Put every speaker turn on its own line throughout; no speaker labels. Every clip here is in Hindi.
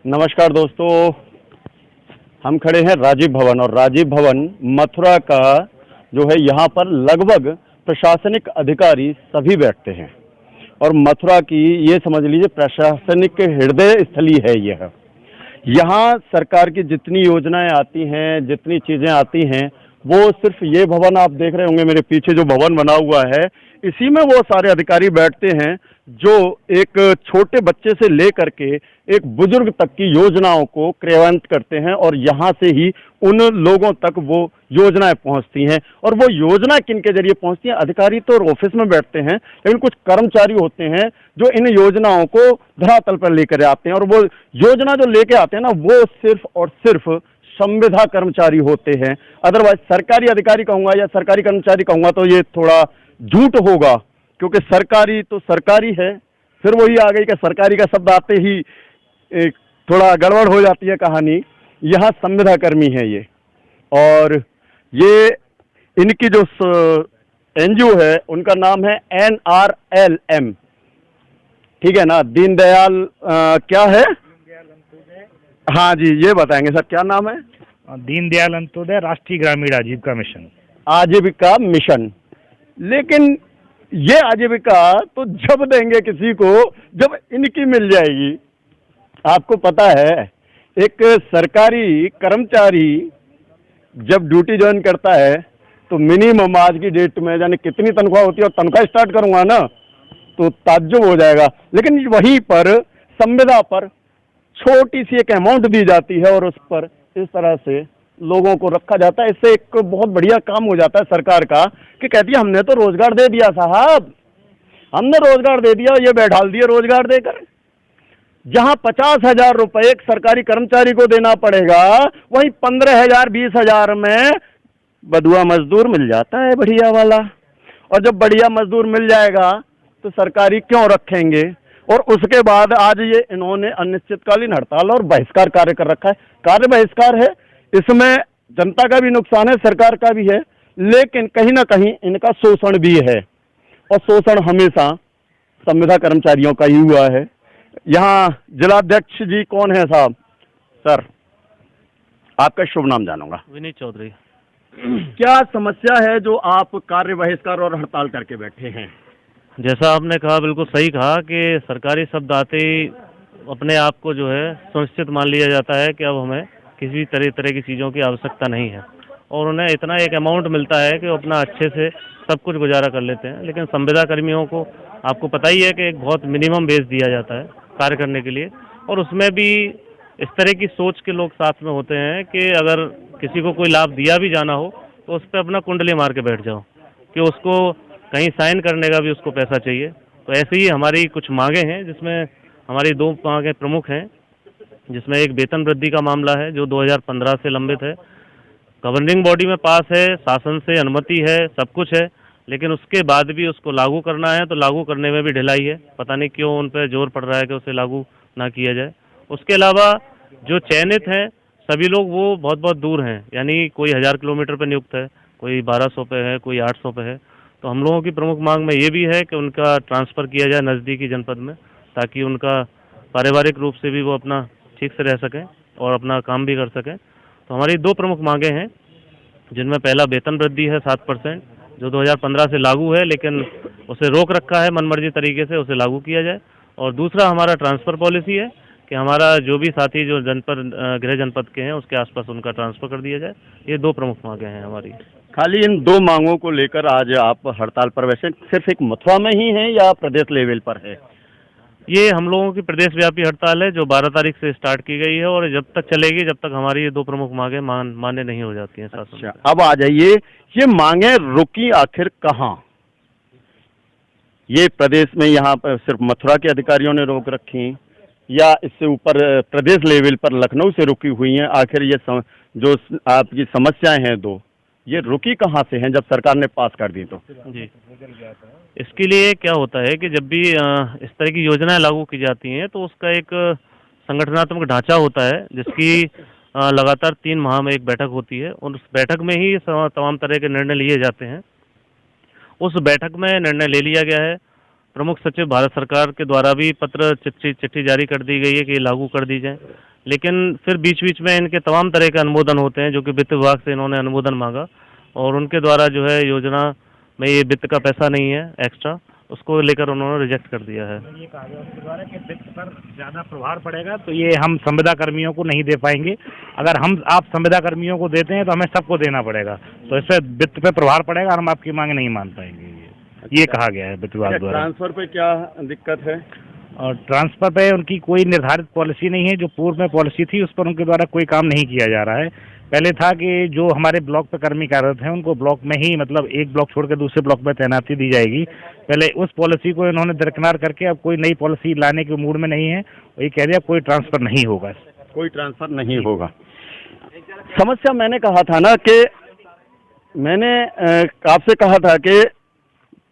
नमस्कार दोस्तों, हम खड़े हैं राजीव भवन और राजीव भवन मथुरा का जो है यहाँ पर लगभग प्रशासनिक अधिकारी सभी बैठते हैं और मथुरा की ये समझ लीजिए प्रशासनिक हृदय स्थली है यह। यहाँ सरकार की जितनी योजनाएं आती हैं, जितनी चीज़ें आती हैं, वो सिर्फ ये भवन आप देख रहे होंगे मेरे पीछे जो भवन बना हुआ है, इसी में वो सारे अधिकारी बैठते हैं जो एक छोटे बच्चे से लेकर के एक बुजुर्ग तक की योजनाओं को क्रियान्वित करते हैं और यहाँ से ही उन लोगों तक वो योजनाएं पहुँचती हैं। और वो योजना किन के जरिए पहुँचती हैं? अधिकारी तो ऑफिस में बैठते हैं, लेकिन कुछ कर्मचारी होते हैं जो इन योजनाओं को धरातल पर लेकर आते हैं और वो योजना जो लेके आते हैं ना, वो सिर्फ और सिर्फ संविदा कर्मचारी होते हैं। अदरवाइज सरकारी अधिकारी कहूँगा या सरकारी कर्मचारी कहूँगा तो ये थोड़ा झूठ होगा, क्योंकि सरकारी तो सरकारी है। फिर वही आ गई कि सरकारी का शब्द आते ही एक थोड़ा गड़बड़ हो जाती है कहानी। यहाँ संविदा कर्मी है ये, और ये इनकी जो एनजीओ है उनका नाम है NRLM, ठीक है ना? दीनदयाल क्या है? हाँ जी, ये बताएंगे सर, क्या नाम है?
दीनदयाल अंत्योदय राष्ट्रीय ग्रामीण आजीविका मिशन।
आजीविका मिशन। लेकिन ये आजीविका तो जब देंगे किसी को जब इनकी मिल जाएगी। आपको पता है, एक सरकारी कर्मचारी जब ड्यूटी ज्वाइन करता है तो मिनिमम आज की डेट में जाने कितनी तनख्वाह होती है, और तनख्वाह स्टार्ट करूंगा ना तो ताज्जुब हो जाएगा। लेकिन वहीं पर संविदा पर छोटी सी एक अमाउंट दी जाती है और उस पर इस तरह से लोगों को रखा जाता है। इससे एक बहुत बढ़िया काम हो जाता है सरकार का कि कहती है हमने तो रोजगार दे दिया साहब, हमने रोजगार दे दिया, ये बैठाल दिए रोजगार देकर। जहां 50,000 रुपए एक सरकारी कर्मचारी को देना पड़ेगा, वहीं 15,000 20,000 में बधुआ मजदूर मिल जाता है बढ़िया वाला। और जब बढ़िया मजदूर मिल जाएगा तो सरकारी क्यों रखेंगे? और उसके बाद आज ये इन्होंने अनिश्चितकालीन हड़ताल और बहिष्कार कार्य कर रखा है। कार्य बहिष्कार है, इसमें जनता का भी नुकसान है, सरकार का भी है, लेकिन कहीं ना कहीं इनका शोषण भी है, और शोषण हमेशा संविदा कर्मचारियों का ही हुआ है। यहाँ जिलाध्यक्ष जी कौन है साहब? सर, आपका शुभ नाम जानूंगा।
विनीत चौधरी।
क्या समस्या है जो आप कार्य बहिष्कार और हड़ताल करके बैठे हैं?
जैसा आपने कहा, बिल्कुल सही कहा कि सरकारी शब्द आते ही अपने आप को जो है सुनिश्चित मान लिया जाता है कि अब हमें किसी तरह की चीज़ों की आवश्यकता नहीं है, और उन्हें इतना एक अमाउंट मिलता है कि वो अपना अच्छे से सब कुछ गुजारा कर लेते हैं। लेकिन संविदा कर्मियों को आपको पता ही है कि एक बहुत मिनिमम बेस दिया जाता है कार्य करने के लिए, और उसमें भी इस तरह की सोच के लोग साथ में होते हैं कि अगर किसी को कोई लाभ दिया भी जाना हो तो उस पर अपना कुंडली मार के बैठ जाओ कि उसको कहीं साइन करने का भी उसको पैसा चाहिए। तो ऐसे ही हमारी कुछ मांगे हैं, जिसमें हमारी 2 मांगे प्रमुख हैं, जिसमें एक वेतन वृद्धि का मामला है जो 2015 से लंबित है। गवर्निंग बॉडी में पास है, शासन से अनुमति है, सब कुछ है, लेकिन उसके बाद भी उसको लागू करना है तो लागू करने में भी ढिलाई है। पता नहीं क्यों उन पर जोर पड़ रहा है कि उसे लागू ना किया जाए। उसके अलावा जो चयनित हैं सभी लोग वो बहुत बहुत दूर हैं, यानी कोई 1000 किलोमीटर पर नियुक्त है, कोई 1200 पे है, कोई 800 पे है। तो हम लोगों की प्रमुख मांग में ये भी है कि उनका ट्रांसफ़र किया जाए नज़दीकी जनपद में, ताकि उनका पारिवारिक रूप से भी वो अपना ठीक से रह सकें और अपना काम भी कर सकें। तो हमारी 2 प्रमुख मांगे हैं, जिनमें पहला वेतन वृद्धि है 7%, जो 2015 से लागू है, लेकिन उसे रोक रखा है मनमर्जी तरीके से, उसे लागू किया जाए। और दूसरा हमारा ट्रांसफ़र पॉलिसी है कि हमारा जो भी साथी जो जनपद गृह जनपद के हैं उसके आसपास उनका ट्रांसफ़र कर दिया जाए। ये 2 प्रमुख मांगे हैं हमारी।
खाली इन 2 मांगों को लेकर आज आप हड़ताल पर, वैसे सिर्फ एक मथुरा में ही है या प्रदेश लेवल पर है?
ये हम लोगों की प्रदेश व्यापी हड़ताल है जो 12 तारीख से स्टार्ट की गई है, और जब तक चलेगी जब तक हमारी ये 2 प्रमुख मांगे मान्य नहीं हो जाती हैं शासन से।
अब आ जाइए, ये मांगे रुकी आखिर कहाँ? ये प्रदेश में यहाँ पर सिर्फ मथुरा के अधिकारियों ने रोक रखी, या इससे ऊपर प्रदेश लेवल पर लखनऊ से रुकी हुई हैं? आखिर ये जो आपकी समस्याएं हैं 2, ये रुकी कहाँ से हैं जब सरकार ने पास कर दी? तो
जी, इसके लिए क्या होता है कि जब भी इस तरह की योजनाएं लागू की जाती हैं तो उसका एक संगठनात्मक ढांचा होता है, जिसकी लगातार 3 माह में एक बैठक होती है, और उस बैठक में ही तमाम तरह के निर्णय लिए जाते हैं। उस बैठक में निर्णय ले लिया गया है, प्रमुख सचिव भारत सरकार के द्वारा भी पत्र चिट्ठी जारी कर दी गई है कि ये लागू कर दी जाए। लेकिन फिर बीच बीच में इनके तमाम तरह के अनुमोदन होते हैं, जो कि वित्त विभाग से इन्होंने अनुमोदन मांगा और उनके द्वारा जो है योजना में ये वित्त का पैसा नहीं है एक्स्ट्रा, उसको लेकर उन्होंने रिजेक्ट कर दिया है।
ये कहा गया उसके द्वारा कि वित्त पर ज़्यादा प्रभाव पड़ेगा तो ये हम संविदा कर्मियों को नहीं दे पाएंगे। अगर आप संविदा कर्मियों को देते हैं तो हमें सबको देना पड़ेगा, तो इससे वित्त पे प्रभाव पड़ेगा और हम आपकी मांग नहीं मान पाएंगे। ये कहा गया है वित्त विभाग द्वारा।
ट्रांसफर पे क्या दिक्कत है?
और ट्रांसफर पे उनकी कोई निर्धारित पॉलिसी नहीं है। जो पूर्व में पॉलिसी थी उस पर उनके द्वारा कोई काम नहीं किया जा रहा है। पहले था कि जो हमारे ब्लॉक पे कर्मी कार्यरत हैं उनको ब्लॉक में ही, मतलब एक ब्लॉक छोड़ के दूसरे ब्लॉक में तैनाती दी जाएगी। पहले उस पॉलिसी को इन्होंने दरकिनार करके अब कोई नई पॉलिसी लाने के मूड में नहीं है। ये कह दिया कोई ट्रांसफर नहीं होगा,
कोई ट्रांसफर नहीं होगा। समस्या मैंने कहा था ना कि मैंने आपसे कहा था कि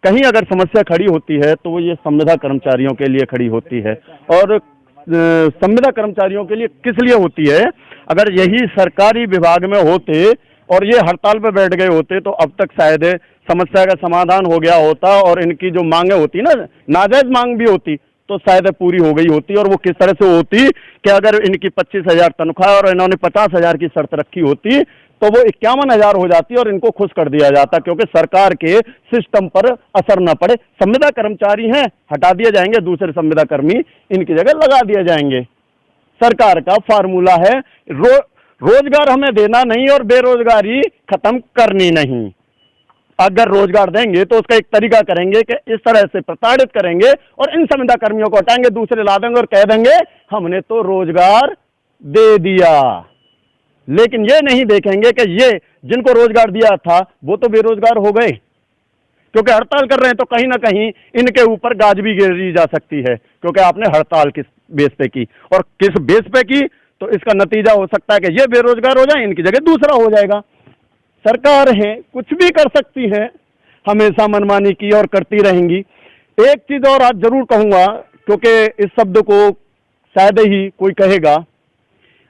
कहीं अगर समस्या खड़ी होती है तो वो ये संविदा कर्मचारियों के लिए खड़ी होती है। और संविदा कर्मचारियों के लिए किस लिए होती है? अगर यही सरकारी विभाग में होते और ये हड़ताल पर बैठ गए होते तो अब तक शायद समस्या का समाधान हो गया होता और इनकी जो मांगे होती ना, नाजायज मांग भी होती तो शायद पूरी हो गई होती। और वो किस तरह से होती कि अगर इनकी 25,000 तनख्वाह और इन्होंने 50,000 की शर्त रखी होती तो वो 51,000 हो जाती और इनको खुश कर दिया जाता, क्योंकि सरकार के सिस्टम पर असर न पड़े। संविदा कर्मचारी हैं, हटा दिए जाएंगे, दूसरे संविदा कर्मी इनकी जगह लगा दिए जाएंगे। सरकार का फार्मूला है रोजगार हमें देना नहीं और बेरोजगारी खत्म करनी नहीं। अगर रोजगार देंगे तो उसका एक तरीका करेंगे कि इस तरह से प्रताड़ित करेंगे और इन संविदा कर्मियों को हटाएंगे, दूसरे ला देंगे और कह देंगे हमने तो रोजगार दे दिया। लेकिन ये नहीं देखेंगे कि ये जिनको रोजगार दिया था वो तो बेरोजगार हो गए, क्योंकि हड़ताल कर रहे हैं तो कहीं ना कहीं इनके ऊपर गाज भी गिरी जा सकती है, क्योंकि आपने हड़ताल किस बेस पे की और किस बेस पे की, तो इसका नतीजा हो सकता है कि ये बेरोजगार हो जाए, इनकी जगह दूसरा हो जाएगा। सरकार है, कुछ भी कर सकती है, हमेशा मनमानी की और करती रहेंगी। एक चीज और आज जरूर कहूंगा, क्योंकि इस शब्द को शायद ही कोई कहेगा,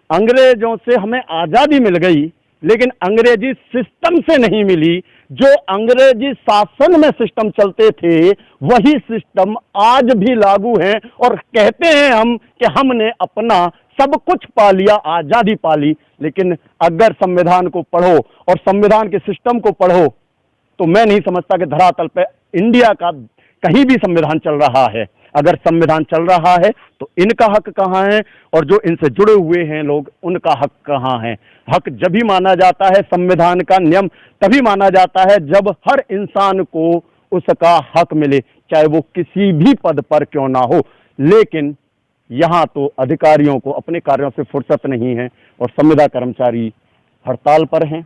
अंग्रेजों से हमें आजादी मिल गई लेकिन अंग्रेजी सिस्टम से नहीं मिली। जो अंग्रेजी शासन में सिस्टम चलते थे वही सिस्टम आज भी लागू है और कहते हैं हम कि हमने अपना सब कुछ पा लिया, आजादी पा ली। लेकिन अगर संविधान को पढ़ो और संविधान के सिस्टम को पढ़ो तो मैं नहीं समझता कि धरातल पे इंडिया का कहीं भी संविधान चल रहा है। अगर संविधान चल रहा है तो इनका हक कहाँ है और जो इनसे जुड़े हुए हैं लोग उनका हक कहाँ है? हक जब भी माना जाता है, संविधान का नियम तभी माना जाता है जब हर इंसान को उसका हक मिले, चाहे वो किसी भी पद पर क्यों ना हो। लेकिन यहाँ तो अधिकारियों को अपने कार्यों से फुर्सत नहीं है और संविदा कर्मचारी हड़ताल पर हैं।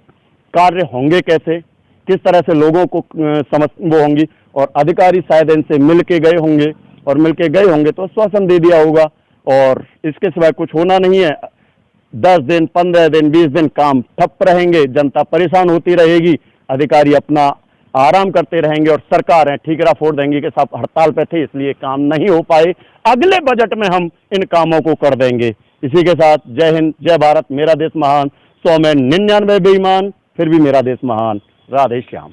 कार्य होंगे कैसे, किस तरह से लोगों को वो होंगी, और अधिकारी शायद इनसे मिल के गए होंगे और मिलके गए होंगे तो आश्वासन दे दिया होगा और इसके सिवाय कुछ होना नहीं है। 10 दिन, 15 दिन, 20 दिन काम ठप रहेंगे, जनता परेशान होती रहेगी, अधिकारी अपना आराम करते रहेंगे और सरकार है ठीकरा फोड़ देंगी कि साहब हड़ताल पे थे इसलिए काम नहीं हो पाए, अगले बजट में हम इन कामों को कर देंगे। इसी के साथ जय हिंद, जय भारत, मेरा देश महान, 100 में 99 बेईमान, फिर भी मेरा देश महान। राधे श्याम।